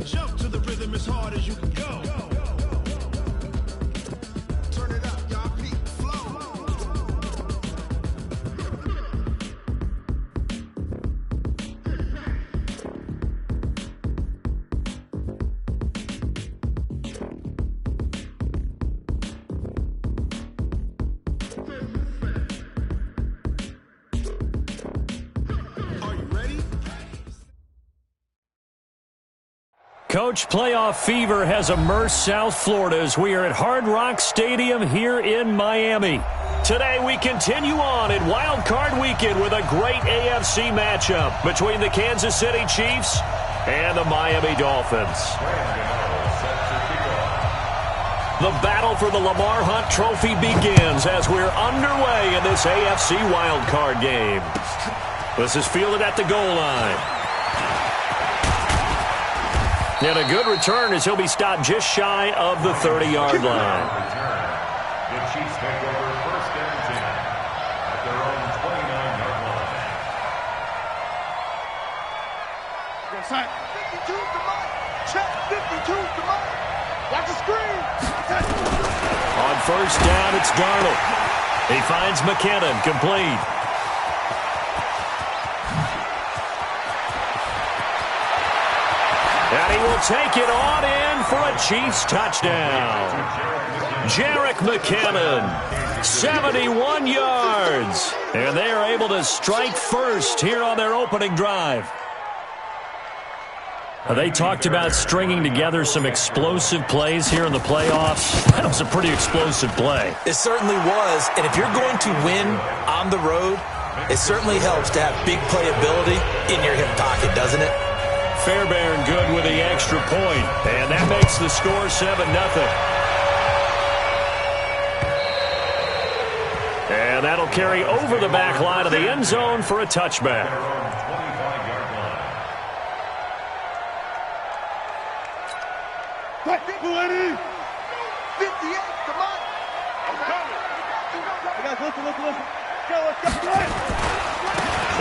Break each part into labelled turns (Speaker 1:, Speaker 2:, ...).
Speaker 1: Jump to the rhythm as hard as you can go. Turn it up, y'all. Peak flow.
Speaker 2: Coach, playoff fever has immersed South Florida as we are at Hard Rock Stadium here in Miami. Today we continue on in Wild Card Weekend with a great AFC matchup between the Kansas City Chiefs and the Miami Dolphins. The battle for the Lamar Hunt Trophy begins as we're underway in this AFC Wild Card game. This is fielded at the goal line. And a good return as he'll be stopped just shy of the 30-yard line.
Speaker 3: The Chiefs take over first and 10 at their own 29-yard line.
Speaker 1: Inside. 52 to Mike. Check. 52 to Mike. Watch the screen.
Speaker 2: On first down, it's Darnold. He finds McKinnon, complete. And he will take it on in for a Chiefs touchdown. Jerick McKinnon, 71 yards. And they are able to strike first here on their opening drive. They talked about stringing together some explosive plays here in the playoffs. That was a pretty explosive play.
Speaker 4: It certainly was. And if you're going to win on the road, it certainly helps to have big playability in your hip pocket, doesn't it?
Speaker 2: Fairbairn good with the extra point, and that makes the score 7-0. And that'll carry over the back line of the end zone for a touchback.
Speaker 3: 25-yard line.
Speaker 1: What? 58, come on. I'm coming. Guys, listen. Go.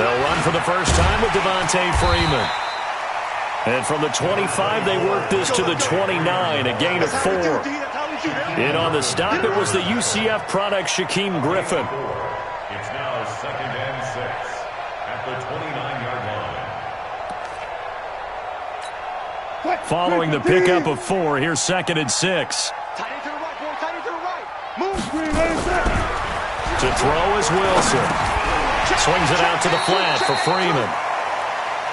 Speaker 2: They'll run for the first time with Devontae Freeman. And from the 25, they work this to the 29, a gain of 4. In on the stop, it was the UCF product, Shaquem Griffin.
Speaker 3: It's now second and 6 at the 29-yard line.
Speaker 2: Following the pickup of 4, here's second and 6.
Speaker 1: Tight end to the right, boy. Tight end to the right. Move.
Speaker 2: To throw is Wilson. Swings it out to the flat for Freeman.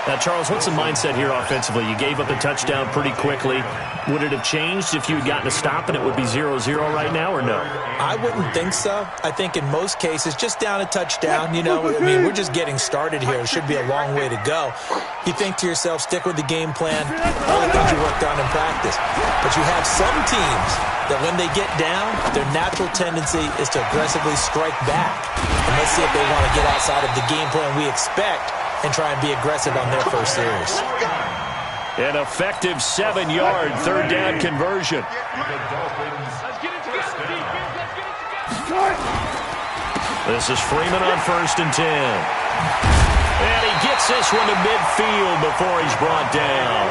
Speaker 2: Now, Charles, what's the mindset here offensively? You gave up a touchdown pretty quickly. Would it have changed if you had gotten a stop and it would be 0-0 right now, or no?
Speaker 4: I wouldn't think so. I think in most cases, just down a touchdown, we're just getting started here. It should be a long way to go. You think to yourself, stick with the game plan, all the things you worked on in practice. But you have some teams that when they get down, their natural tendency is to aggressively strike back. And let's see if they want to get outside of the game plan we expect and try and be aggressive on their first series.
Speaker 2: An effective 7-yard third down conversion. This is Freeman on first and 10. And he gets this one to midfield before he's brought down.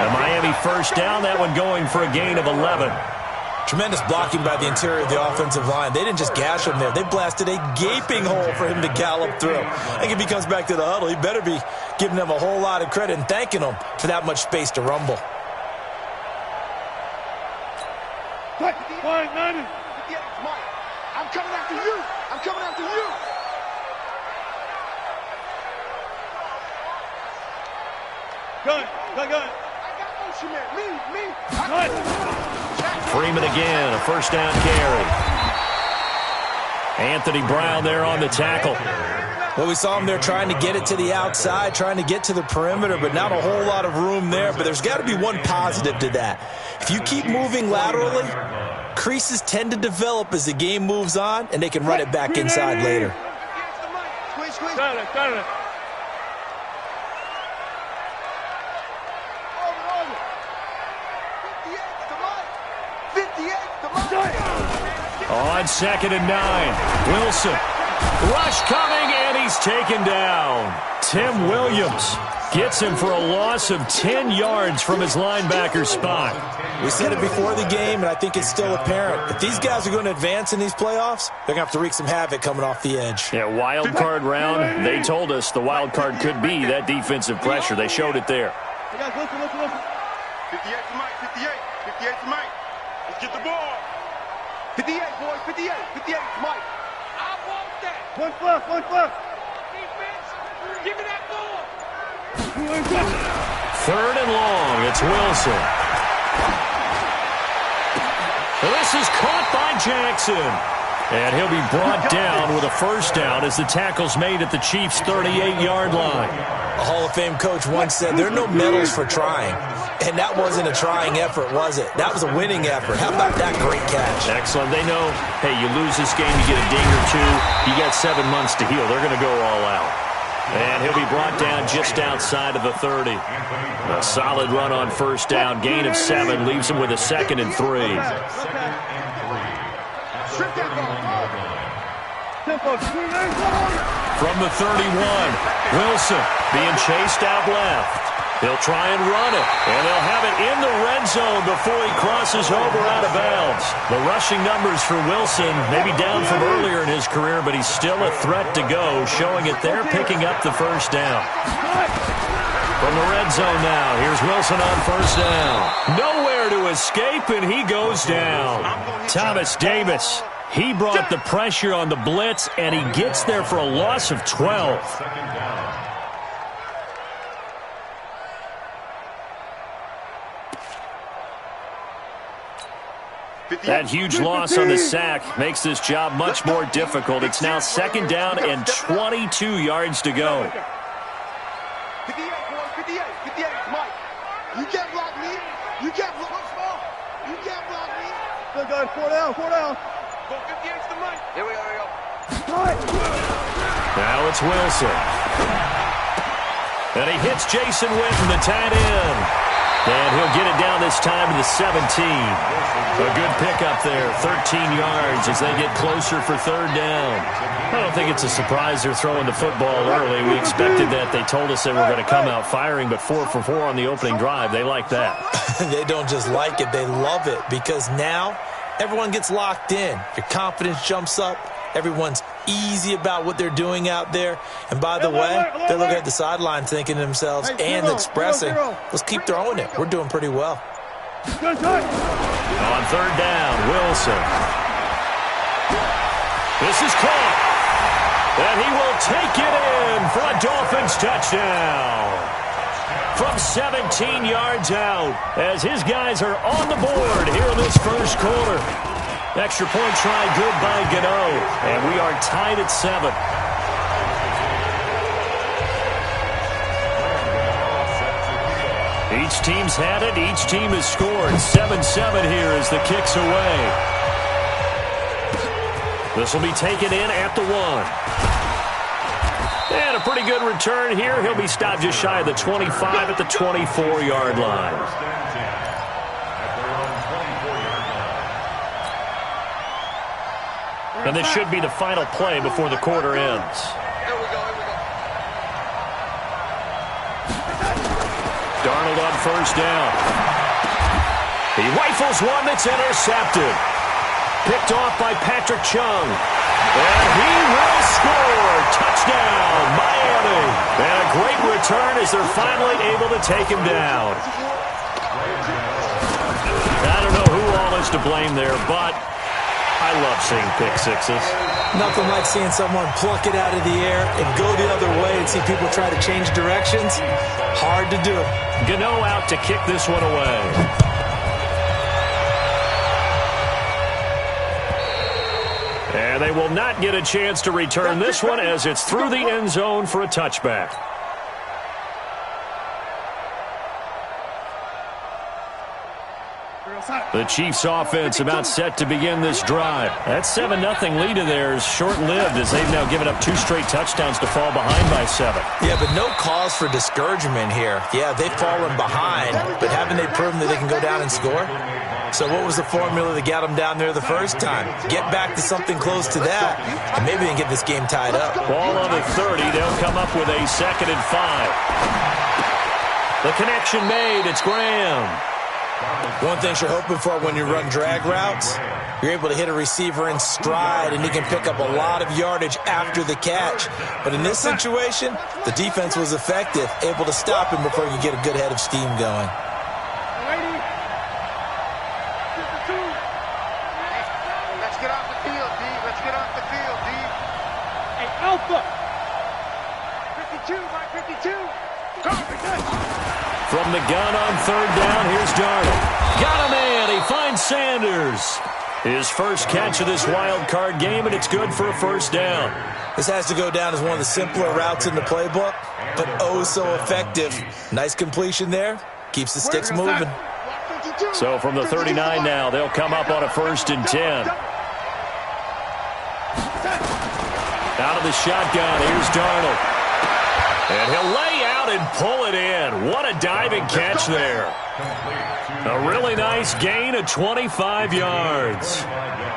Speaker 2: A Miami first down, that one going for a gain of 11.
Speaker 4: Tremendous blocking by the interior of the offensive line. They didn't just gash him there. They blasted a gaping hole for him to gallop through. I think if he comes back to the huddle, he better be giving them a whole lot of credit and thanking them for that much space to rumble.
Speaker 1: I'm coming after you. I'm coming after you. Good. I got motion man. Me.
Speaker 2: Freeman again, a first down carry. Anthony Brown there on the tackle.
Speaker 4: Well, we saw him there trying to get it to the outside, trying to get to the perimeter, but not a whole lot of room there. But there's got to be one positive to that. If you keep moving laterally, creases tend to develop as the game moves on, and they can run it back inside later.
Speaker 1: Got it.
Speaker 2: On second and 9, Wilson. Rush coming, and he's taken down. Tim Williams Gets him for a loss of 10 yards from his linebacker spot.
Speaker 4: We said it before the game, and I think it's still apparent. If these guys are going to advance in these playoffs, they're going to have to wreak some havoc coming off the edge.
Speaker 2: Yeah, wild card round. They told us the wild card could be that defensive pressure. They showed it there.
Speaker 1: Hey guys, listen. 58 to Mike, 58 to Mike. Let's get the ball. 58, boys, 58 to Mike. I want that. One fluff. Defense, give me that ball.
Speaker 2: Third and long. It's Wilson. This is caught by Jackson. And he'll be brought down with a first down as the tackle's made at the Chiefs' 38-yard line.
Speaker 4: A Hall of Fame coach once said, there are no medals for trying. And that wasn't a trying effort, was it? That was a winning effort. How about that great catch?
Speaker 2: Excellent. They know, hey, you lose this game, you get a ding or two. You got 7 months to heal. They're going to go all out. And he'll be brought down just outside of the 30. A solid run on first down. Gain of 7 leaves him with a 2nd and 3. From the 31, Wilson being chased out left. They'll try and run it, and they'll have it in the red zone before he crosses over out of bounds. The rushing numbers for Wilson maybe down from earlier in his career, but he's still a threat to go, showing it there, picking up the first down. From the red zone now, here's Wilson on first down. Nowhere to escape, and he goes down. Thomas Davis, he brought the pressure on the blitz, and he gets there for a loss of 12. That huge loss on the sack makes this job much more difficult. It's now 2nd down and 22 yards to go.
Speaker 1: 58, boys, 58, Mike. You can't block me. You can't block me. Good, guys, 4 down. Go 58 to Mike. Here we go.
Speaker 2: Now it's Wilson. And he hits Jason Witten, the tight end. And he'll get it down this time to the 17. A good pickup there, 13 yards as they get closer for 3rd down. I don't think it's a surprise they're throwing the football early. We expected that. They told us they were going to come out firing, but 4 for 4 on the opening drive. They like that.
Speaker 4: They don't just like it, they love it, because now everyone gets locked in. Your confidence jumps up. Everyone's easy about what they're doing out there. And by the way, they're looking at the sideline thinking to themselves and expressing, let's keep throwing it. We're doing pretty well.
Speaker 2: On 3rd down, Wilson. This is caught. And he will take it in for a Dolphins touchdown. From 17 yards out as his guys are on the board here in this first quarter. Extra point try good by Gano. And we are tied at 7. Each team's had it. Each team has scored. 7-7 here as the kick's away. This will be taken in at the 1. And a pretty good return here. He'll be stopped just shy of the 25 at the 24-yard line. And this should be the final play before the quarter ends.
Speaker 1: Here we go.
Speaker 2: Darnold on first down. He rifles one that's intercepted. Picked off by Patrick Chung. And he will score. Touchdown, Miami. And a great return as they're finally able to take him down. I don't know who all is to blame there, but I love seeing pick sixes.
Speaker 4: Nothing like seeing someone pluck it out of the air and go the other way and see people try to change directions. Hard to do.
Speaker 2: Gano out to kick this one away. And they will not get a chance to return this one as it's through the end zone for a touchback. The Chiefs offense about set to begin this drive. That 7-0 lead of theirs short-lived as they've now given up 2 straight touchdowns to fall behind by 7.
Speaker 4: Yeah, but no cause for discouragement here. Yeah, they've fallen behind, but haven't they proven that they can go down and score? So what was the formula that got them down there the first time? Get back to something close to that, and maybe they can get this game tied up.
Speaker 2: Ball on the 30. They'll come up with a 2nd and 5. The connection made. It's Graham.
Speaker 4: One thing you're hoping for when you run drag routes, you're able to hit a receiver in stride, and he can pick up a lot of yardage after the catch. But in this situation, the defense was effective, able to stop him before you get a good head of steam going.
Speaker 1: Let's get off the field, D. Let's get off the field, D. Hey, Alpha! 52, Mike, 52.
Speaker 2: From the gun on third down, here's Darnold. Got a man. He finds Sanders. His first catch of this wild card game, and it's good for a first down.
Speaker 4: This has to go down as one of the simpler routes in the playbook, but oh so effective. Nice completion there. Keeps the sticks moving.
Speaker 2: So from the 39 now, they'll come up on a 1st and 10. Out of the shotgun, here's Darnold. And he'll lay out and pull it in. What a diving catch there. A really nice gain of 25 yards.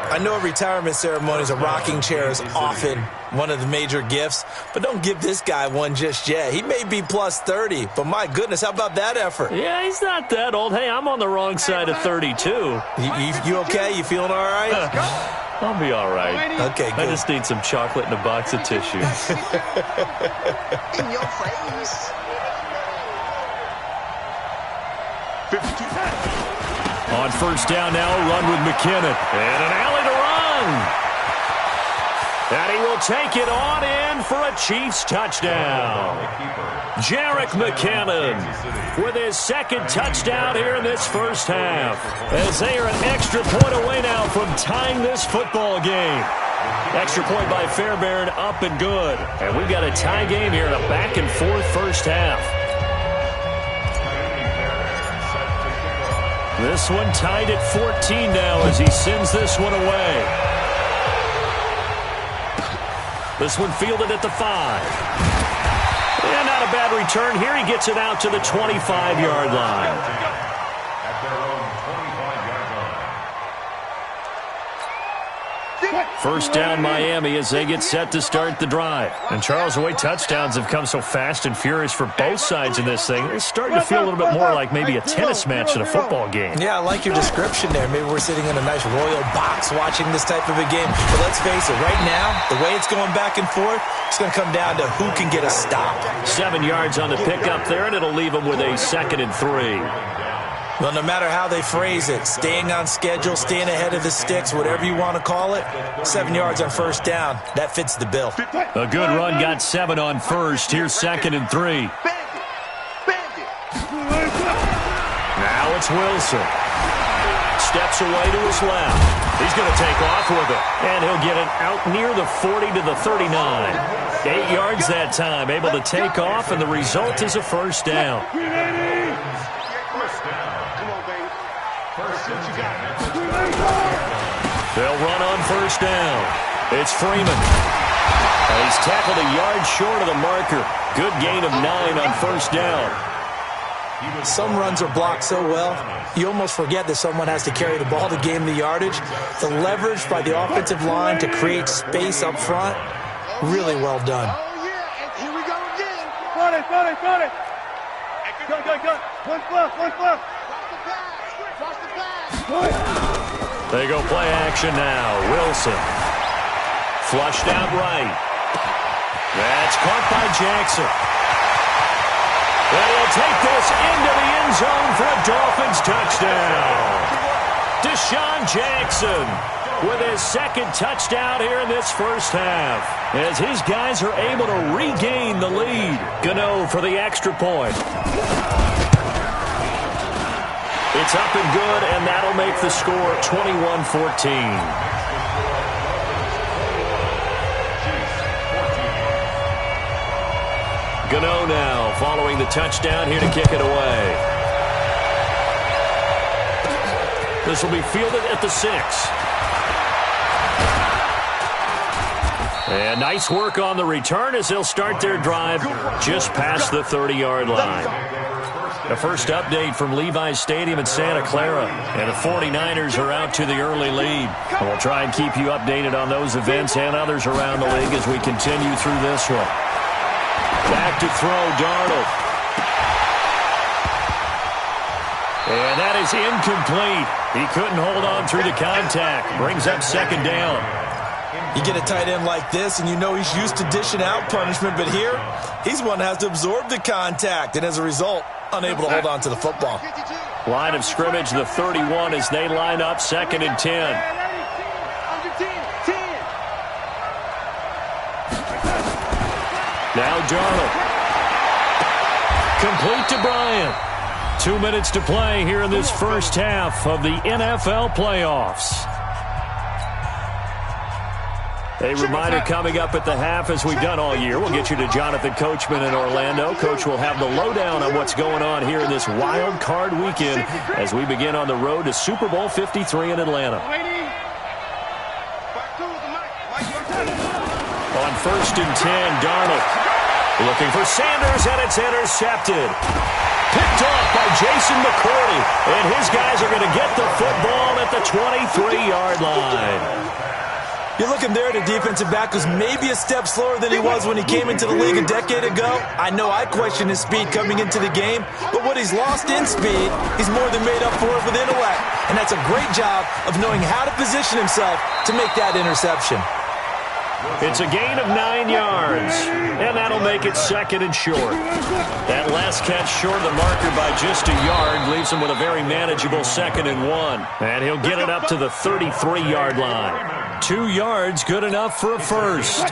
Speaker 4: I know retirement ceremonies, a rocking chair is often one of the major gifts, but don't give this guy one just yet. He may be plus 30, but my goodness, how about that effort?
Speaker 2: Yeah, he's not that old. Hey, I'm on the wrong side of 32.
Speaker 4: You okay? You feeling all right?
Speaker 2: I'll be all right.
Speaker 4: Okay, good.
Speaker 2: I just need some chocolate and a box of tissues.
Speaker 1: In your face. 52.
Speaker 2: On first down now, a run with McKinnon. And an alley to run. And he will take it on in for a Chiefs touchdown. Jerick McKinnon with his second touchdown here in this first half. As they are an extra point away now from tying this football game. Extra point by Fairbairn, up and good. And we've got a tie game here in a back-and-forth first half. This one tied at 14 now as he sends this one away. This one fielded at the 5. And not a bad return here. He gets it out to the 25-yard line.
Speaker 3: At their own 25-yard line.
Speaker 2: First down Miami as they get set to start the drive. And Charles, the way touchdowns have come so fast and furious for both sides in this thing, it's starting to feel a little bit more like maybe a tennis match than a football game.
Speaker 4: Yeah, I like your description there. Maybe we're sitting in a nice royal box watching this type of a game. But let's face it, right now, the way it's going back and forth, it's going to come down to who can get a stop.
Speaker 2: 7 yards on the pickup there, and it'll leave them with a 2nd and 3.
Speaker 4: Well, no matter how they phrase it, staying on schedule, staying ahead of the sticks, whatever you want to call it, 7 yards on first down, that fits the bill.
Speaker 2: A good run, got 7 on first. Here's 2nd and 3. Now it's Wilson. Steps away to his left. He's going to take off with it. And he'll get it out near the 40 to the 39. 8 yards that time, able to take off, and the result is a first down. They'll run on first down. It's Freeman. He's tackled a yard short of the marker. Good gain of 9 on first down.
Speaker 4: Some runs are blocked so well, you almost forget that someone has to carry the ball to gain the yardage. The leverage by the offensive line to create space up front, really well done.
Speaker 1: Oh, yeah, and here we go again. Got it. Go. One plus. Cross the pass.
Speaker 2: They go play action now. Wilson. Flushed out right. That's caught by Jackson. And he'll take this into the end zone for a Dolphins touchdown. Deshaun Jackson with his 2nd touchdown here in this first half, as his guys are able to regain the lead. Gano for the extra point. It's up and good, and that'll make the score 21-14. Gano now following the touchdown here to kick it away. This will be fielded at the 6. And nice work on the return as they'll start their drive just past the 30-yard line. The first update from Levi's Stadium in Santa Clara, and the 49ers are out to the early lead. And we'll try and keep you updated on those events and others around the league as we continue through this one. Back to throw, Darnold. is incomplete. He couldn't hold on through the contact. Brings up second down.
Speaker 4: You get a tight end like this, and you know he's used to dishing out punishment, but here, he's one that has to absorb the contact, and as a result, unable to hold on to the football.
Speaker 2: Line of scrimmage, the 31, as they line up, 2nd and 10. Now Darnold. Complete to Bryant. 2 minutes to play here in this first half of the NFL playoffs. A reminder coming up at the half, as we've done all year. We'll get you to Jonathan Coachman in Orlando. Coach will have the lowdown on what's going on here in this wild card weekend as we begin on the road to Super Bowl 53 in Atlanta. On 1st and 10, Darnold looking for Sanders, and it's intercepted. Picked off by Jason McCourty, and his guys are going to get the football at the 23-yard line.
Speaker 4: You're looking there at a defensive back who's maybe a step slower than he was when he came into the league a decade ago. I know I questioned his speed coming into the game, but what he's lost in speed, he's more than made up for it with intellect. And that's a great job of knowing how to position himself to make that interception.
Speaker 2: It's a gain of 9 yards, and that'll make it 2nd and short. That last catch short of the marker by just a yard leaves him with a very manageable 2nd and 1. And he'll get it up to the 33-yard line. 2 yards, good enough for a first.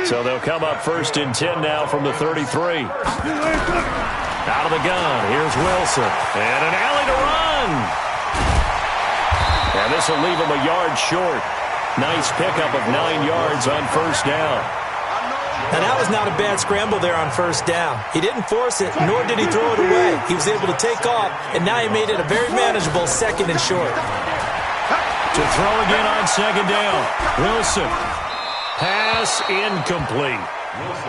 Speaker 2: So they'll come up 1st and 10 now from the 33. Out of the gun, here's Wilson. And an alley to run. And this will leave him a yard short. Nice pickup of 9 yards on 1st down.
Speaker 4: And that was not a bad scramble there on 1st down. He didn't force it, nor did he throw it away. He was able to take off, and now he made it a very manageable 2nd and short.
Speaker 2: To throw again on 2nd down. Wilson. Pass incomplete.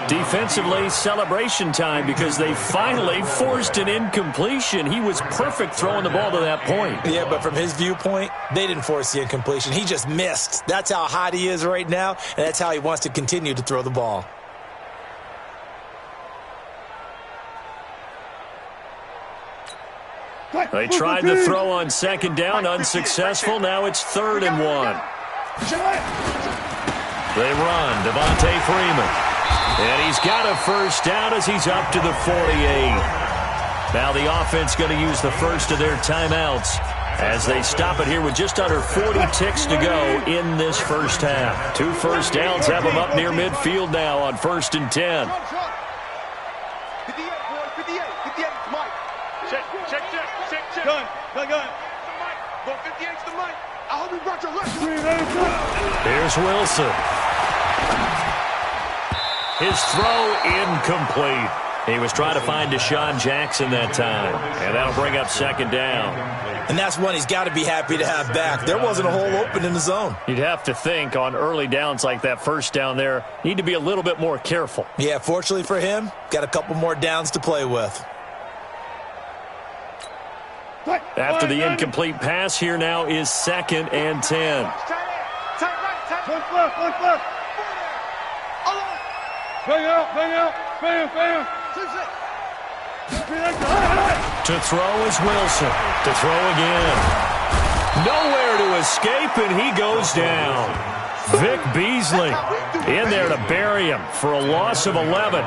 Speaker 2: Defensively, celebration time because they finally forced an incompletion. He was perfect throwing the ball to that point.
Speaker 4: Yeah, but from his viewpoint, they didn't force the incompletion. He just missed. That's how hot he is right now, and that's how he wants to continue to throw the ball.
Speaker 2: They tried the throw on 2nd down, unsuccessful. Now it's 3rd and 1. They run, Devontae Freeman. And he's got a 1st down as he's up to the 48. Now the offense going to use the first of their timeouts as they stop it here with just under 40 ticks to go in this first half. 2 first downs have them up near midfield now on 1st and 10.
Speaker 1: 58, boy, 58, 58, Mike. Check. Gun. Go 58's the Mike. I hope you brought your left.
Speaker 2: Here's Wilson. His throw incomplete. He was trying to find Deshaun Jackson that time, and that'll bring up 2nd down.
Speaker 4: And that's one he's got to be happy to have back. There wasn't a hole open in the zone.
Speaker 2: You'd have to think on early downs like that 1st down there, need to be a little bit more careful.
Speaker 4: Yeah, fortunately for him, got a couple more downs to play with.
Speaker 2: After the incomplete pass, here now is 2nd and 10.
Speaker 1: One foot. Bang out.
Speaker 2: To throw is Wilson. To throw again. Nowhere to escape, and he goes down. Vic Beasley in there to bury him for a loss of 11.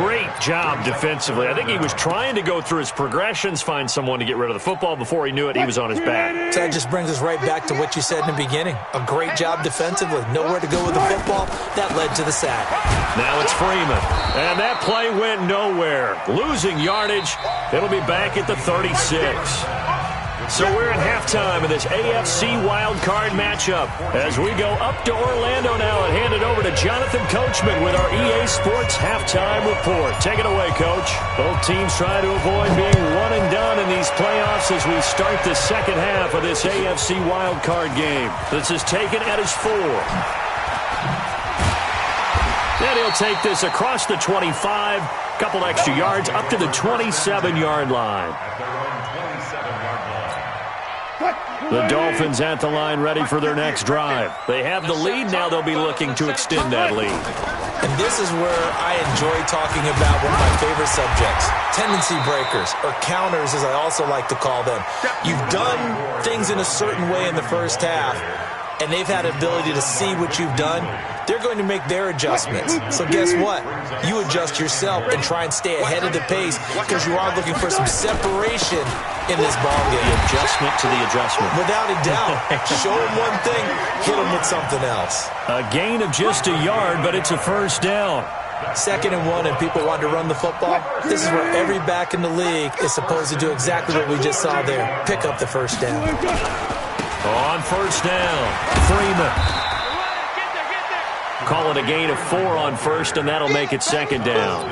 Speaker 2: Great job defensively. I think he was trying to go through his progressions, find someone to get rid of the football. Before he knew it, he was on his back.
Speaker 4: So that just brings us right back to what you said in the beginning. A great job defensively. Nowhere to go with the football. That led to the sack.
Speaker 2: Now it's Freeman. And that play went nowhere. Losing yardage. It'll be back at the 36. So we're at halftime of this AFC wildcard matchup as we go up to Orlando now and hand it over to Jonathan Coachman with our EA Sports halftime report. Take it away, Coach. Both teams try to avoid being one and done in these playoffs as we start the second half of this AFC wildcard game. This is taken at his 4. Then he'll take this across the 25, couple extra yards up to the 27-yard line. The Dolphins at the line ready for their next drive. They have the lead. Now they'll be looking to extend that lead.
Speaker 4: And this is where I enjoy talking about one of my favorite subjects, tendency breakers, or counters as I also like to call them. You've done things in a certain way in the first half, and they've had ability to see what you've done. They're going to make their adjustments. So guess what? You adjust yourself and try and stay ahead of the pace because you are looking for some separation in this ball game.
Speaker 2: The adjustment to the adjustment.
Speaker 4: Without a doubt. Show them one thing, hit them with something else.
Speaker 2: A gain of just a yard, but it's a first down.
Speaker 4: 2nd and 1 and people want to run the football. This is where every back in the league is supposed to do exactly what we just saw there. Pick up the first down.
Speaker 2: On first down, Freeman. Call it a gain of 4 on first, and that'll make it 2nd down.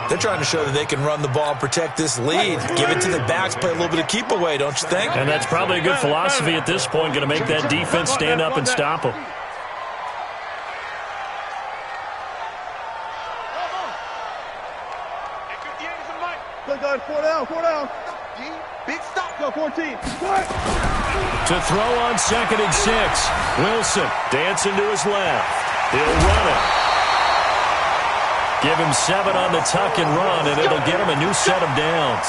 Speaker 4: They're trying to show that they can run the ball and protect this lead. Give it to the backs, play a little bit of keep away, don't you think?
Speaker 2: And that's probably a good philosophy at this point, going to make that defense stand up and stop them.
Speaker 1: Four down. Big stop. Go 14.
Speaker 2: To throw on 2nd and 6. Wilson dancing to his left. He'll run it. Give him 7 on the tuck and run, and it'll get him a new set of downs.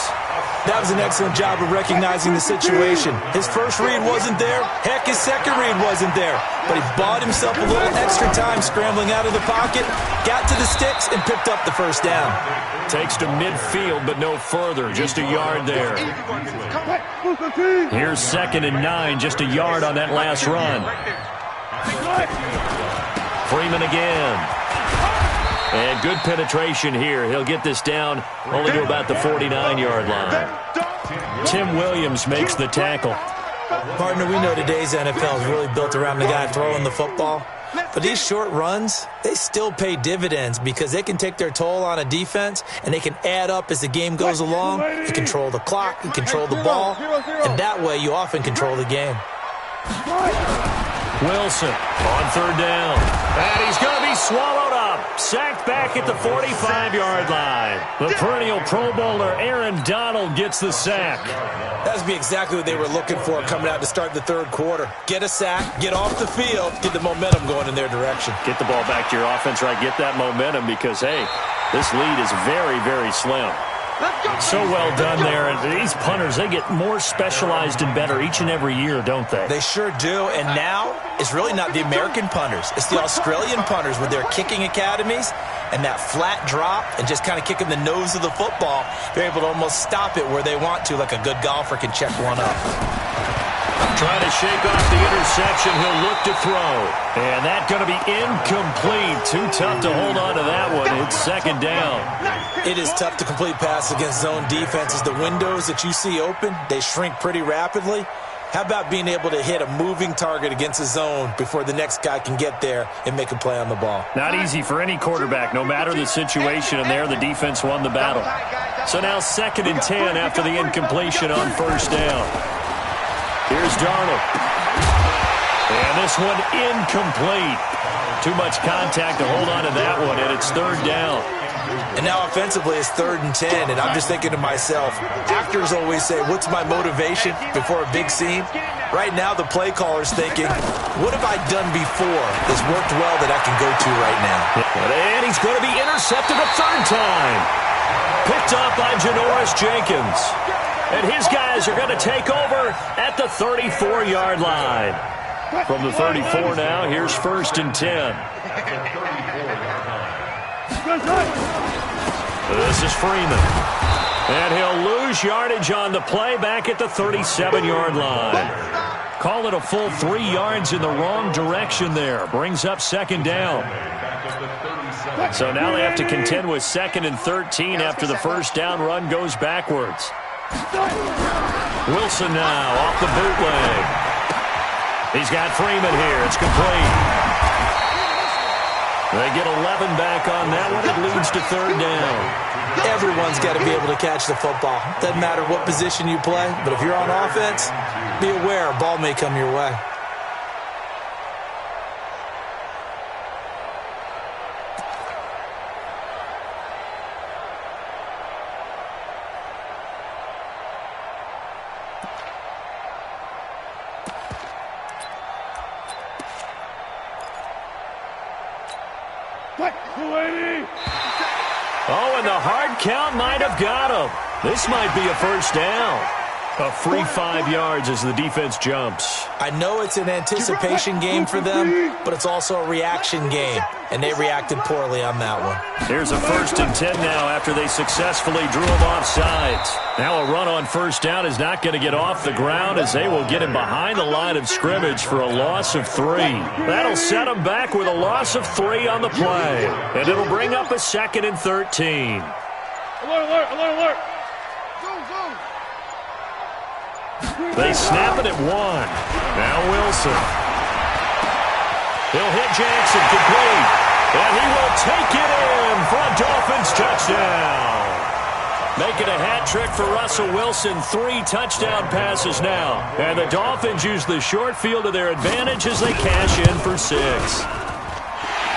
Speaker 4: That was an excellent job of recognizing the situation. His first read wasn't there. Heck, his second read wasn't there. But he bought himself a little extra time scrambling out of the pocket, got to the sticks, and picked up the first down.
Speaker 2: Takes to midfield, but no further. Just a yard there. Here's 2nd and 9, just a yard on that last run. Freeman again. And good penetration here. He'll get this down only to about the 49-yard line. Tim Williams makes the tackle.
Speaker 4: Partner, we know today's NFL is really built around the guy throwing the football. But these short runs, they still pay dividends because they can take their toll on a defense and they can add up as the game goes along. You control the clock, you control the ball, and that way you often control the game.
Speaker 2: Wilson on 3rd down. And he's going to be swallowed up. Sacked back at the 45-yard line. The perennial Pro Bowler Aaron Donald gets the sack.
Speaker 4: That would be exactly what they were looking for coming out to start the 3rd quarter. Get a sack, get off the field, get the momentum going in their direction.
Speaker 2: Get the ball back to your offense, right? Get that momentum because, hey, this lead is very, very slim. So well done there. And these punters, they get more specialized and better each and every year, don't they?
Speaker 4: They sure do. And now it's really not the American punters. It's the Australian punters with their kicking academies and that flat drop and just kind of kicking the nose of the football. They're able to almost stop it where they want to, like a good golfer can check one up.
Speaker 2: Trying to shake off the interception. He'll look to throw. And that's going to be incomplete. Too tough to hold on to that one. It's 2nd down.
Speaker 4: It is tough to complete pass against zone defenses. The windows that you see open, they shrink pretty rapidly. How about being able to hit a moving target against a zone before the next guy can get there and make a play on the ball?
Speaker 2: Not easy for any quarterback, no matter the situation, and there the defense won the battle. So now 2nd and 10 after the incompletion on 1st down. Here's Darnold. And this one incomplete. Too much contact to hold on to that one, and it's 3rd down.
Speaker 4: And now offensively it's 3rd and 10, and I'm just thinking to myself, actors always say, what's my motivation before a big scene? Right now the play caller's thinking, what have I done before that's worked well that I can go to right now?
Speaker 2: And he's going to be intercepted a 3rd time. Picked up by Janoris Jenkins. And his guys are going to take over at the 34-yard line. From the 34 now, here's 1st and 10. This is Freeman. And he'll lose yardage on the play back at the 37-yard line. Call it a full 3 yards in the wrong direction there. Brings up 2nd down. So now they have to contend with 2nd and 13 after the 1st down run goes backwards. Wilson now off the bootleg. He's got Freeman here. It's complete. They get 11 back on that one. It leads to 3rd down.
Speaker 4: Everyone's got to be able to catch the football. Doesn't matter what position you play, but if you're on offense, be aware a ball may come your way.
Speaker 2: Oh, and the hard count might have got him. This might be a first down. A free 5 yards as the defense jumps.
Speaker 4: I know it's an anticipation game for them, but it's also a reaction game, and they reacted poorly on that one.
Speaker 2: Here's a 1st and 10 now after they successfully drew him off sides. Now a run on first down is not going to get off the ground as they will get him behind the line of scrimmage for a loss of 3. That'll set him back with a loss of 3 on the play, and it'll bring up a 2nd and 13.
Speaker 1: Alert, alert, alert.
Speaker 2: They snap it at 1. Now Wilson. He'll hit Jackson complete. And he will take it in for a Dolphins touchdown. Making a hat trick for Russell Wilson. 3 touchdown passes now. And the Dolphins use the short field to their advantage as they cash in for 6.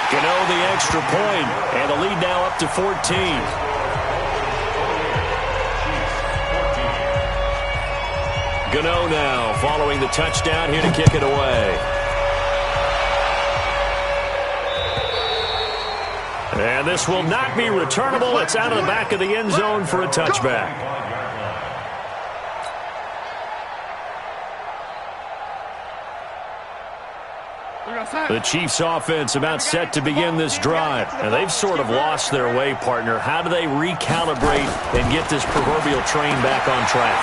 Speaker 2: Gano the extra point, and the lead now up to 14. Gano now following the touchdown here to kick it away. And this will not be returnable. It's out of the back of the end zone for a touchback. The Chiefs offense about set to begin this drive. And they've sort of lost their way, partner. How do they recalibrate and get this proverbial train back on track?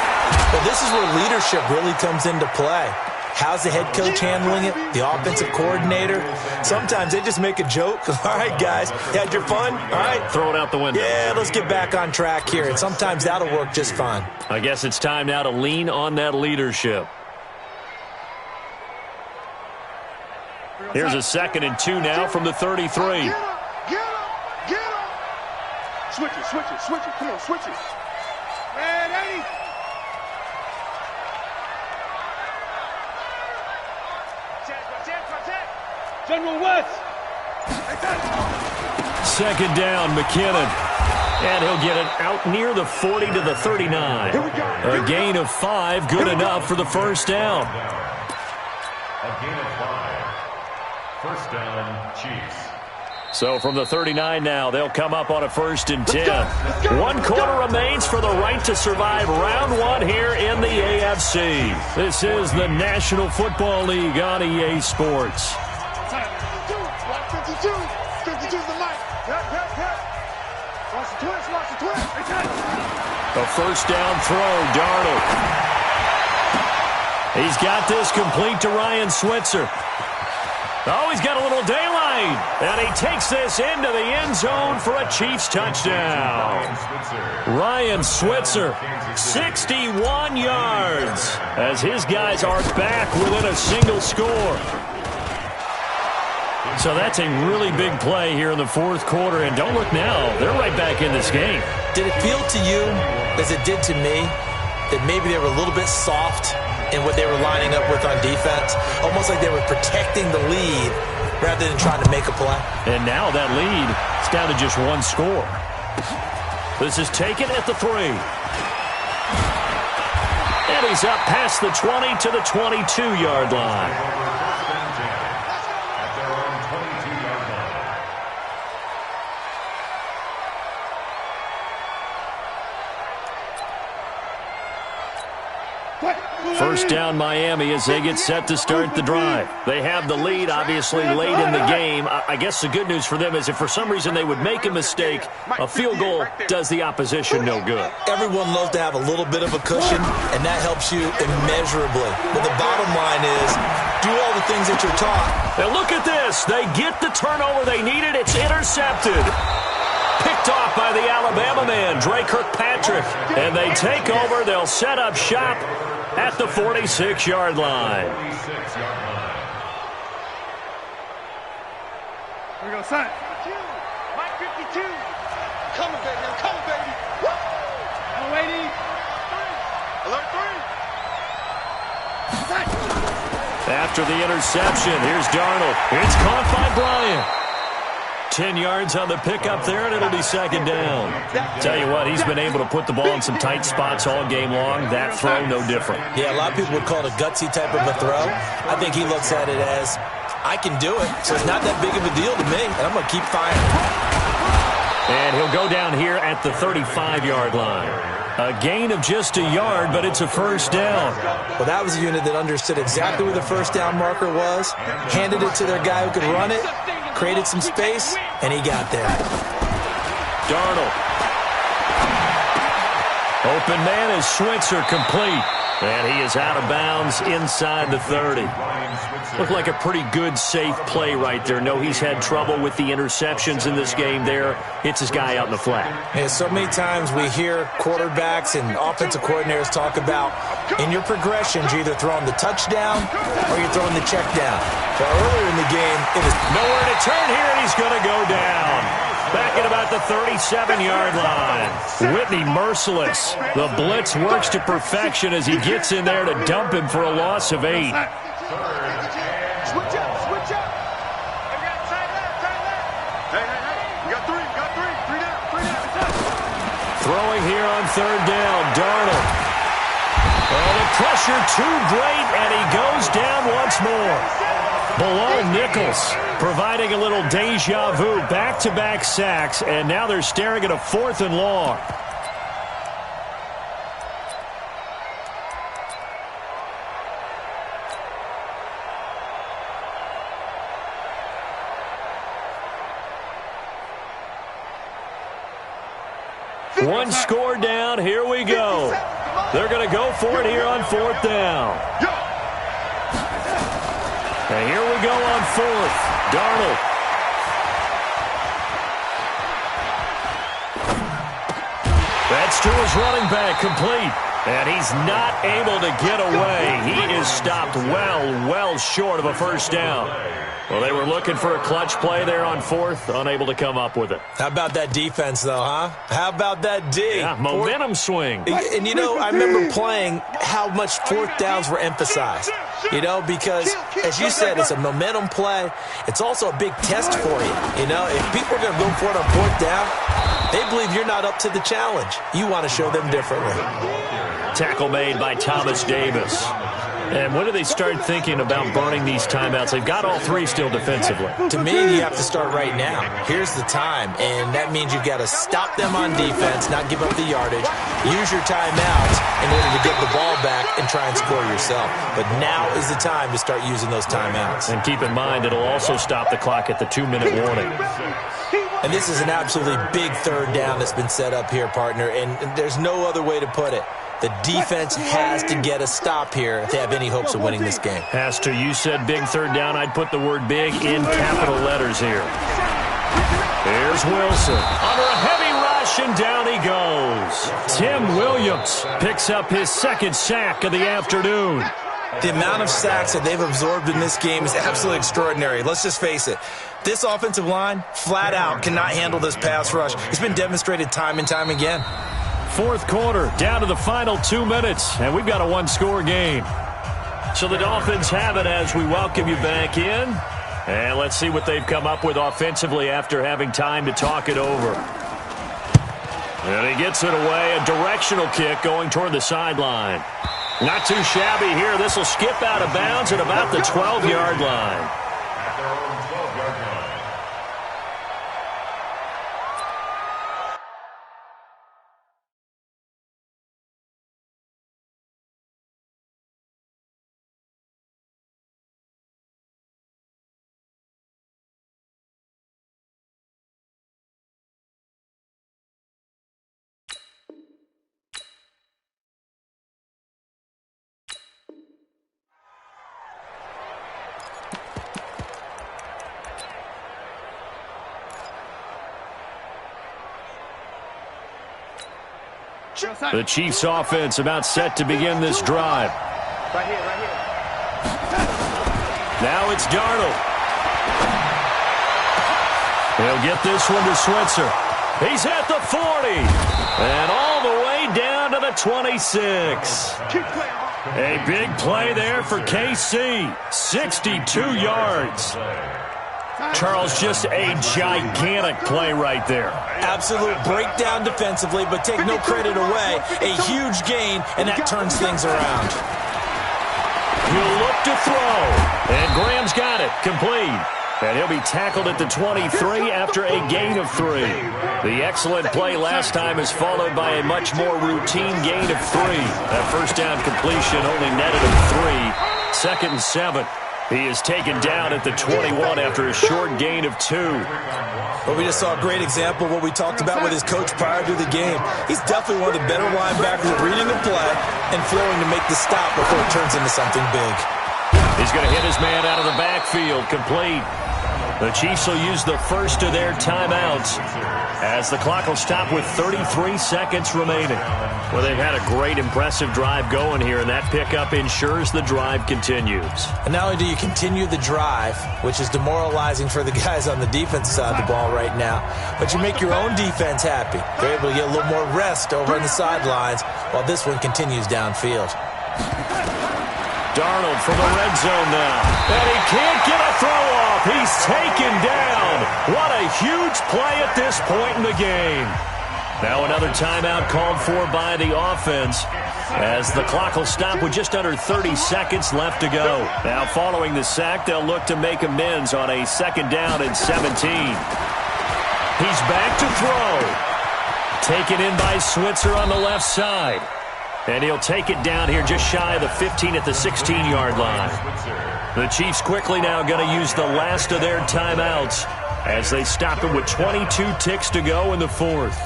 Speaker 4: Well, this is where leadership really comes into play. How's the head coach handling it? The offensive coordinator? Sometimes they just make a joke. All right, guys, you had your fun? All right.
Speaker 2: Throw it out the window.
Speaker 4: Yeah, let's get back on track here. And sometimes that'll work just fine.
Speaker 2: I guess it's time now to lean on that leadership. Here's a 2nd and 2 now from the 33.
Speaker 1: Get him! Switch it. Come on, switch it. Ready? General West.
Speaker 2: 2nd down, McKinnon. And he'll get it out near the 40 to the 39. A gain of 5, good enough for the first down.
Speaker 3: A gain of 5. First down, Chiefs.
Speaker 2: So from the 39 now, they'll come up on a 1st and 10. 1 quarter remains for the right to survive round 1 here in the AFC. This is the National Football League on EA Sports.
Speaker 1: 52. 52's the mic. Watch the twist.
Speaker 2: A first down throw, Darnold. He's got this complete to Ryan Switzer. Oh, he's got a little daylight. And he takes this into the end zone for a Chiefs touchdown. Ryan Switzer, 61 yards, as his guys are back within a single score. So that's a really big play here in the 4th quarter. And don't look now, they're right back in this game.
Speaker 4: Did it feel to you, as it did to me, that maybe they were a little bit soft in what they were lining up with on defense? Almost like they were protecting the lead rather than trying to make a play.
Speaker 2: And now that lead is down to just 1 score. This is taken at the 3. And he's up past the 20 to the 22-yard line. First down, Miami, as they get set to start the drive. They have the lead, obviously, late in the game. I guess the good news for them is if for some reason they would make a mistake, a field goal does the opposition no good.
Speaker 4: Everyone loves to have a little bit of a cushion, and that helps you immeasurably. But the bottom line is, do all the things that you're taught.
Speaker 2: Now look at this. They get the turnover they needed. It's intercepted. Picked off by the Alabama man, Dre Kirkpatrick. And they take over. They'll set up shop at the 46-yard line.
Speaker 1: Here we go, son. Mike 52. Coming, baby. I'm coming, baby. Woo! I'm waiting. 3. Alert 3.
Speaker 2: After the interception, here's Darnold. It's caught by Bryant. 10 yards on the pickup there, and it'll be 2nd down. Tell you what, he's been able to put the ball in some tight spots all game long. That throw, no different.
Speaker 4: Yeah, a lot of people would call it a gutsy type of a throw. I think he looks at it as, I can do it, so it's not that big of a deal to me, and I'm going to keep firing.
Speaker 2: And he'll go down here at the 35-yard line. A gain of just a yard, but it's a first down.
Speaker 4: Well, that was a unit that understood exactly where the first down marker was, handed it to their guy who could run it, created some space, and he got there.
Speaker 2: Darnold. Open man is Switzer, complete. And he is out of bounds inside the 30. Looked like a pretty good, safe play right there. No, he's had trouble with the interceptions in this game there. Hits his guy out in the flat.
Speaker 4: Yeah, so many times we hear quarterbacks and offensive coordinators talk about in your progressions, you're either throwing the touchdown or you're throwing the check down. Well, earlier in the game, it was
Speaker 2: nowhere to turn here, and he's going to go down. Back at about the 37-yard line. Whitney merciless. The blitz works to perfection as he gets in there to dump him for a loss of 8.
Speaker 1: Switch up, switch up. Hey. We got three down.
Speaker 2: Throwing here on third down, Darnold. Oh, the pressure too great, and he goes down once more. Below Nichols, providing a little deja vu, back-to-back sacks, and now they're staring at a 4th and long. One score down, here we go. They're going to go for it here on 4th down. And here we go on 4th. Darnold. That's to his running back, complete. And he's not able to get away. He is stopped well short of a first down. Well, they were looking for a clutch play there on 4th, unable to come up with it.
Speaker 4: How about that defense, though, huh? How about that D?
Speaker 2: Yeah, momentum swing.
Speaker 4: And, you know, I remember playing how much 4th downs were emphasized. You know, because, as you said, it's a momentum play. It's also a big test for you. You know, if people are going to go for it on 4th down, they believe you're not up to the challenge. You want to show them differently.
Speaker 2: Tackle made by Thomas Davis. And when do they start thinking about burning these timeouts? They've got all 3 still defensively.
Speaker 4: To me, you have to start right now. Here's the time, and that means you've got to stop them on defense, not give up the yardage, use your timeouts in order to get the ball back and try and score yourself. But now is the time to start using those timeouts.
Speaker 2: And keep in mind, it'll also stop the clock at the 2-minute warning.
Speaker 4: And this is an absolutely big 3rd down that's been set up here, partner, and there's no other way to put it. The defense has to get a stop here if they have any hopes of winning this game.
Speaker 2: Has to. You said big 3rd down. I'd put the word big in capital letters here. Here's Wilson. Under a heavy rush, and down he goes. Tim Williams picks up his 2nd sack of the afternoon.
Speaker 4: The amount of sacks that they've absorbed in this game is absolutely extraordinary. Let's just face it. This offensive line, flat out, cannot handle this pass rush. It's been demonstrated time and time again.
Speaker 2: 4th quarter, down to the final 2 minutes, and we've got a 1-score game. So the Dolphins have it as we welcome you back in. And let's see what they've come up with offensively after having time to talk it over. And he gets it away, a directional kick going toward the sideline. Not too shabby here. This will skip out of bounds at about the 12-yard line.
Speaker 3: At their own 12-yard line.
Speaker 2: The Chiefs offense about set to begin this drive.
Speaker 1: Right here.
Speaker 2: Now it's Darnold. He'll get this one to Switzer. He's at the 40. And all the way down to the 26. A big play there for KC. 62 yards. Charles, just a gigantic play right there.
Speaker 4: Absolute breakdown defensively, but take no credit away. A huge gain, and that turns things around.
Speaker 2: He'll look to throw. And Graham's got it. Complete. And he'll be tackled at the 23 after a gain of 3. The excellent play last time is followed by a much more routine gain of 3. That first down completion only netted him 3. Second and 7. He is taken down at the 21 after a short gain of 2.
Speaker 4: Well, we just saw a great example of what we talked about with his coach prior to the game. He's definitely one of the better linebackers at reading the play and flowing to make the stop before it turns into something big.
Speaker 2: He's going to hit his man out of the backfield, complete. The Chiefs will use the first of their timeouts as the clock will stop with 33 seconds remaining. Well, they've had a great, impressive drive going here, and that pickup ensures the drive continues.
Speaker 4: And not only do you continue the drive, which is demoralizing for the guys on the defense side of the ball right now, but you make your own defense happy. They're able to get a little more rest over on the sidelines while this one continues downfield.
Speaker 2: Darnold from the red zone now. And he can't get a throw off. He's taken down. What a huge play at this point in the game. Now another timeout called for by the offense as the clock will stop with just under 30 seconds left to go. Now following the sack, they'll look to make amends on a second down and 17. He's back to throw. Taken in by Switzer on the left side. And he'll take it down here just shy of the 15 at the 16-yard line. The Chiefs quickly now going to use the last of their timeouts as they stop it with 22 ticks to go in the fourth.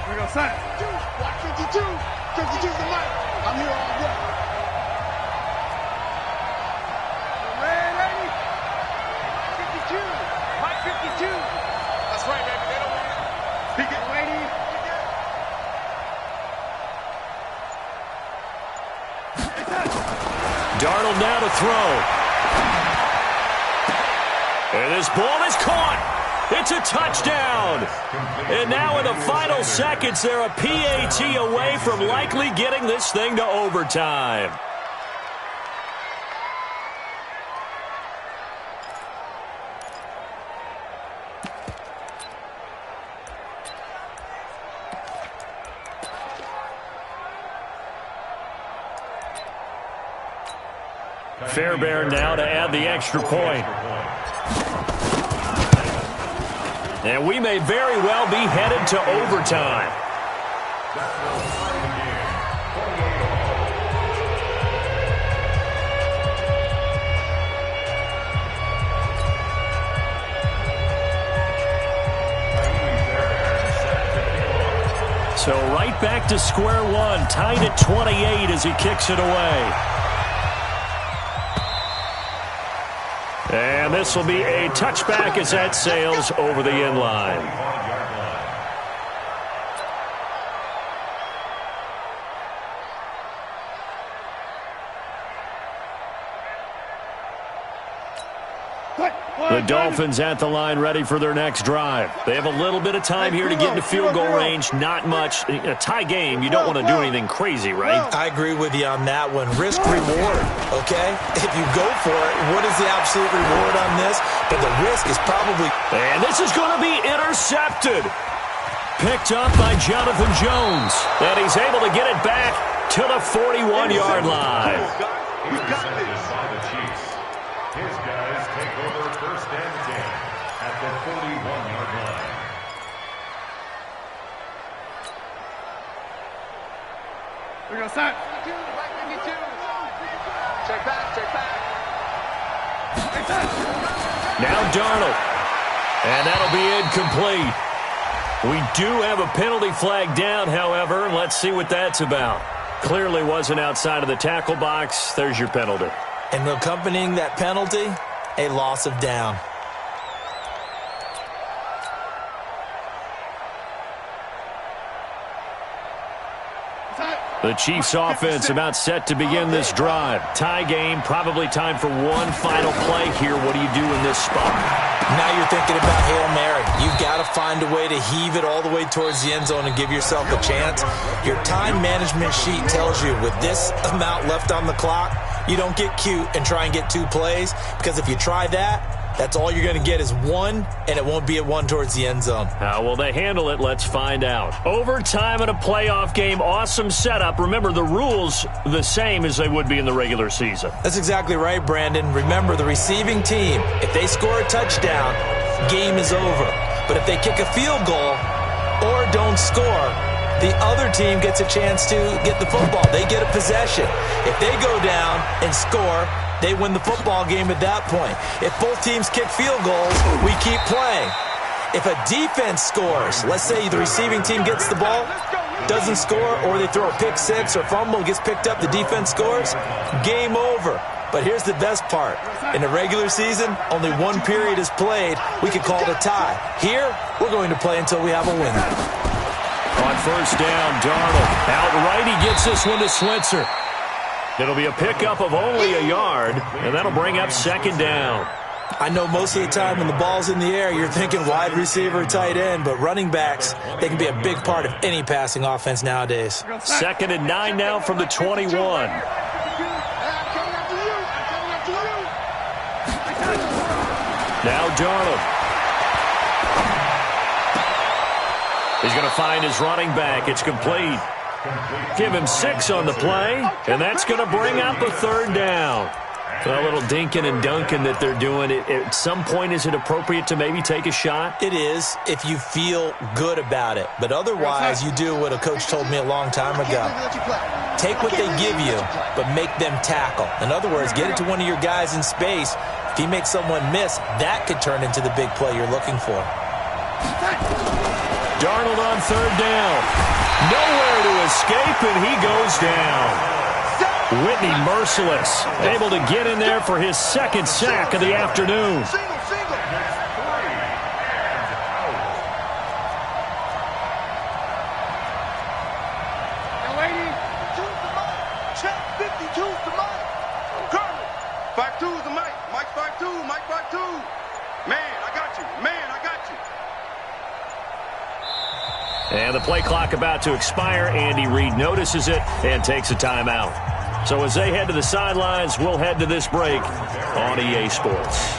Speaker 1: Here we go, son. Block 52. 52's the mic. I'm here all day. That's right, baby. They don't want it. Pick it, lady.
Speaker 2: Darnold now to throw. And this ball is caught. It's a touchdown. And now in the final seconds, they're a PAT away from likely getting this thing to overtime. Fairbairn now to add the extra point. And we may very well be headed to overtime. So right back to square one, tied at 28 as he kicks it away. And this will be a touchback as that sails over the end line. The Dolphins at the line ready for their next drive. They have a little bit of time here to get into field goal range. Not much. A tie game, you don't want to do anything crazy, right?
Speaker 4: I agree with you on that one. Risk reward, okay? If you go for it, what is the absolute reward on this? But the risk is probably...
Speaker 2: And this is going to be intercepted. Picked up by Jonathan Jones. And he's able to get it back to the 41-yard line.
Speaker 3: We got this. His guys take over first and 10 at the 41-yard line.
Speaker 1: Here we go, son. Check back, check back.
Speaker 2: Now Darnold. And that'll be incomplete. We do have a penalty flag down, however, and let's see what that's about. Clearly wasn't outside of the tackle box. There's your penalty.
Speaker 4: And accompanying that penalty, a loss of down.
Speaker 2: The Chiefs offense about set to begin this drive. Tie game, probably time for one final play here. What do you do in this spot?
Speaker 4: Now you're thinking about Hail Mary. You've got to find a way to heave it all the way towards the end zone and give yourself a chance. Your time management sheet tells you with this amount left on the clock, you don't get cute and try and get 2 plays, because if you try that, That's all you're going to get is one, and it won't be a one towards the end zone.
Speaker 2: How will they handle it? Let's find out. Overtime in a playoff game. Awesome setup. Remember, the rules the same as they would be in the regular season.
Speaker 4: That's exactly right, Brandon. Remember, the receiving team, if they score a touchdown, game is over. But if they kick a field goal or don't score, the other team gets a chance to get the football. They get a possession. If they go down and score, they win the football game at that point. If both teams kick field goals, we keep playing. If a defense scores, let's say the receiving team gets the ball, doesn't score, or they throw a pick six or fumble, gets picked up, the defense scores, game over. But here's the best part. In the regular season, only one period is played. We could call it a tie. Here, we're going to play until we have a winner.
Speaker 2: On first down, Darnold. Outright, he gets this one to Switzer. It'll be a pickup of only a yard, and that'll bring up second down.
Speaker 4: I know most of the time when the ball's in the air, you're thinking wide receiver, tight end, but running backs, they can be a big part of any passing offense nowadays.
Speaker 2: 2nd and 9 now from the 21. Now Darnold. He's going to find his running back. It's complete. Give him 6 on the play, and that's going to bring up a third down. A little dinking and dunking that they're doing. At some point, is it appropriate to maybe take a shot?
Speaker 4: It is if you feel good about it. But otherwise, you do what a coach told me a long time ago. Take what they give you, but make them tackle. In other words, get it to one of your guys in space. If he makes someone miss, that could turn into the big play you're looking for.
Speaker 2: Darnold on third down. Nowhere to escape, and he goes down. Whitney merciless, able to get in there for his second sack of the afternoon. And the play clock about to expire. Andy Reid notices it and takes a timeout. So as they head to the sidelines, we'll head to this break on EA Sports.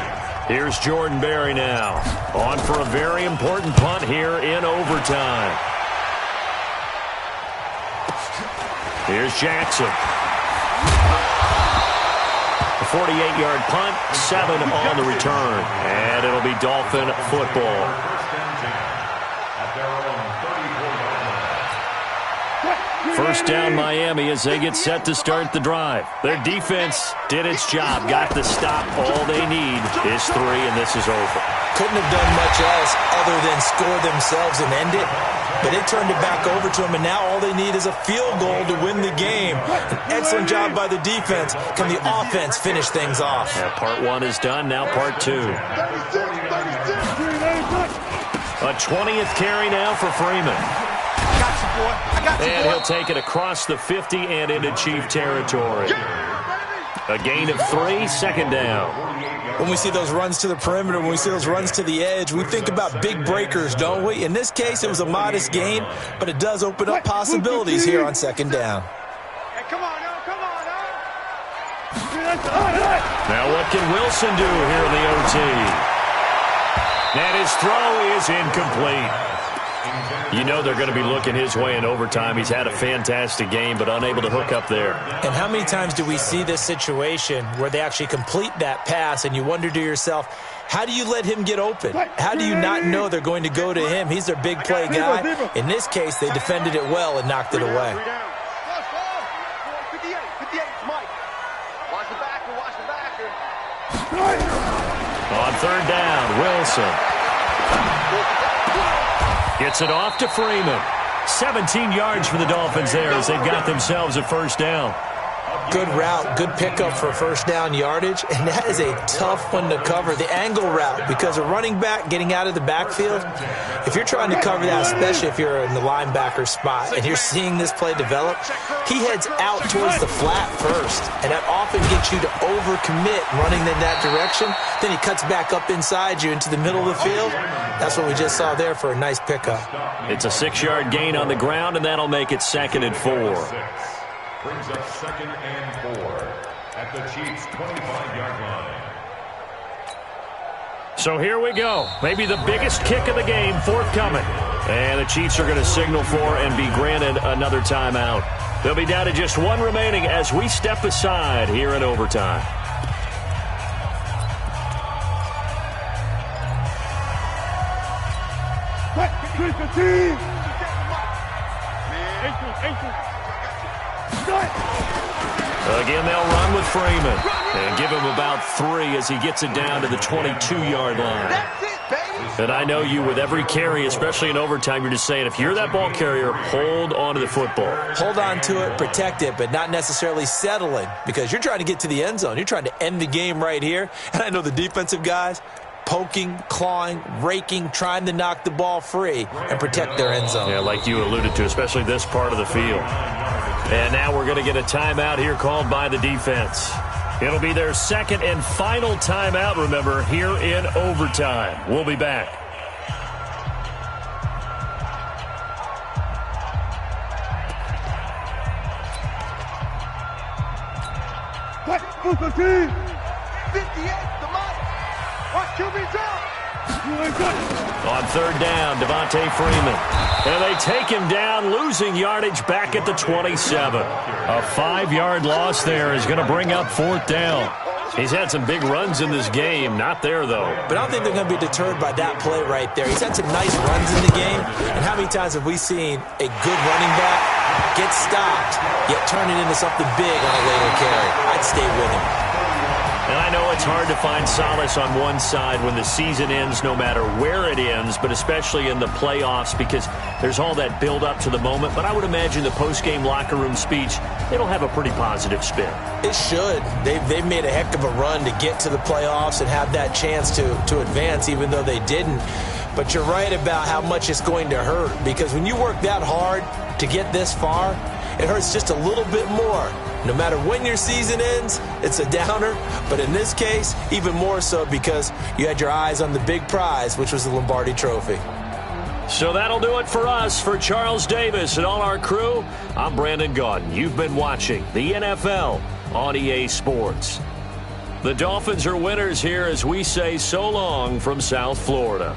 Speaker 2: Here's Jordan Berry now, on for a very important punt here in overtime. Here's Jackson. A 48-yard punt, 7 on the return. And it'll be Dolphin football. First down Miami as they get set to start the drive. Their defense did its job, got the stop. All they need is 3, and this is over.
Speaker 4: Couldn't have done much else other than score themselves and end it. But it turned it back over to them, and now all they need is a field goal to win the game. An excellent job by the defense. Can the offense finish things off?
Speaker 2: Yeah, part 1 is done, now part 2. A 20th carry now for Freeman. And he'll take it across the 50 and into Chief territory. A gain of 3, second down.
Speaker 4: When we see those runs to the perimeter, when we see those runs to the edge, we think about big breakers, don't we? In this case, it was a modest gain, but it does open up possibilities here on second down.
Speaker 2: Now what can Wilson do here in the OT? And his throw is incomplete. You know they're going to be looking his way in overtime. He's had a fantastic game, but unable to hook up there.
Speaker 4: And how many times do we see this situation where they actually complete that pass, and you wonder to yourself, how do you let him get open? How do you not know they're going to go to him? He's their big play guy. In this case, they defended it well and knocked it away.
Speaker 2: On third down, Wilson. Gets it off to Freeman. 17 yards for the Dolphins there as they've got themselves a first down.
Speaker 4: Good route, good pickup for first down yardage, and that is a tough one to cover, the angle route, because a running back getting out of the backfield, if you're trying to cover that, especially if you're in the linebacker spot and you're seeing this play develop, he heads out towards the flat first, and that often gets you to overcommit running in that direction. Then he cuts back up inside you into the middle of the field. That's what we just saw there for a nice pickup.
Speaker 2: It's a 6-yard gain on the ground, and that'll make it 2nd and 4.
Speaker 3: Brings up 2nd and 4 at the Chiefs' 25-yard line.
Speaker 2: So here we go. Maybe the biggest kick of the game forthcoming. And the Chiefs are going to signal for and be granted another timeout. They'll be down to just one remaining as we step aside here in overtime. Again, they'll run with Freeman and give him about 3 as he gets it down to the 22-yard line.
Speaker 1: That's it, baby.
Speaker 2: And I know you with every carry, especially in overtime, you're just saying if you're that ball carrier, hold on to the football.
Speaker 4: Hold on to it, protect it, but not necessarily settling because you're trying to get to the end zone. You're trying to end the game right here. And I know the defensive guys poking, clawing, raking, trying to knock the ball free and protect their end zone.
Speaker 2: Yeah, like you alluded to, especially this part of the field. And now we're going to get a timeout here called by the defense. It'll be their second and final timeout, remember, here in overtime. We'll be back.
Speaker 1: What? 58, the mic. Watch QB's out.
Speaker 2: On third down, Devontae Freeman. And they take him down, losing yardage back at the 27. A 5-yard loss there is going to bring up fourth down. He's had some big runs in this game. Not there, though.
Speaker 4: But I don't think they're going to be deterred by that play right there. He's had some nice runs in the game. And how many times have we seen a good running back get stopped, yet turn it into something big on a later carry? I'd stay with him.
Speaker 2: And I know it's hard to find solace on one side when the season ends, no matter where it ends, but especially in the playoffs because there's all that build-up to the moment. But I would imagine the post-game locker room speech, it'll have a pretty positive spin.
Speaker 4: It should. They've made a heck of a run to get to the playoffs and have that chance to advance, even though they didn't. But you're right about how much it's going to hurt because when you work that hard to get this far, it hurts just a little bit more. No matter when your season ends, it's a downer. But in this case, even more so because you had your eyes on the big prize, which was the Lombardi Trophy.
Speaker 2: So that'll do it for us. For Charles Davis and all our crew, I'm Brandon Gaudin. You've been watching the NFL on EA Sports. The Dolphins are winners here as we say so long from South Florida.